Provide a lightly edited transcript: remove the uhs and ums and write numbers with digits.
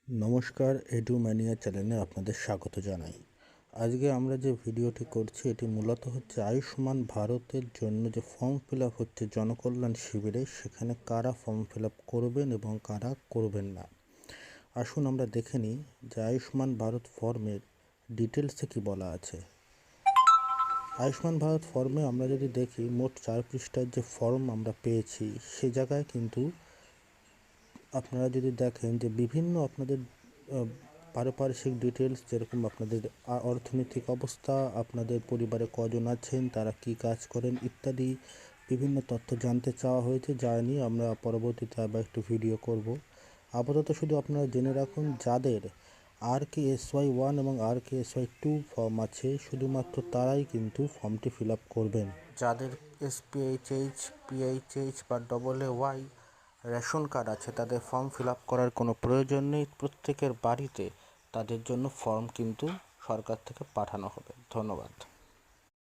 নমস্কার, এডুম্যানিয়া চ্যানেলে আপনাদের স্বাগত জানাই। আজকে আমরা যে ভিডিওটি করছি এটি মূলত হচ্ছে আয়ুষ্মান ভারতের জন্য যে ফর্ম ফিল আপ হচ্ছে জনকল্যাণ শিবিরে, সেখানে কারা ফর্ম ফিল আপ করবেন এবং কারা করবেন না। আসুন আমরা দেখে নিই যে আয়ুষ্মান ভারত ফর্মের ডিটেলসে কী বলা আছে। আয়ুষ্মান ভারত ফর্মে আমরা যদি দেখি, মোট 4 পৃষ্ঠার যে ফর্ম আমরা পেয়েছি, সে জায়গায় কিন্তু আপনারা যদি দেখেন যে বিভিন্ন আপনাদের পারিপার্শ্বিক ডিটেলস, যেরকম আপনাদের অর্থনৈতিক অবস্থা, আপনাদের পরিবারে কজন আছেন, তারা কি কাজ করেন ইত্যাদি বিভিন্ন তথ্য জানতে চাওয়া হয়েছে, যা নিয়ে আমরা পরবর্তীতে আবার একটু ভিডিও করব। আপাতত শুধু আপনারা জেনে রাখুন, যাদের RKSY 1 এবং RKSY 2 ফর্ম আছে, শুধুমাত্র তারাই কিন্তু ফর্মটি ফিল আপ করবেন। যাদের SPHH, PHH বা AA রেশন কার্ড আছে, তাদের ফর্ম ফিল আপ করার কোনো প্রয়োজন নেই। প্রত্যেকের বাড়িতে তাদের জন্য ফর্ম কিন্তু সরকার থেকে পাঠানো হবে। ধন্যবাদ।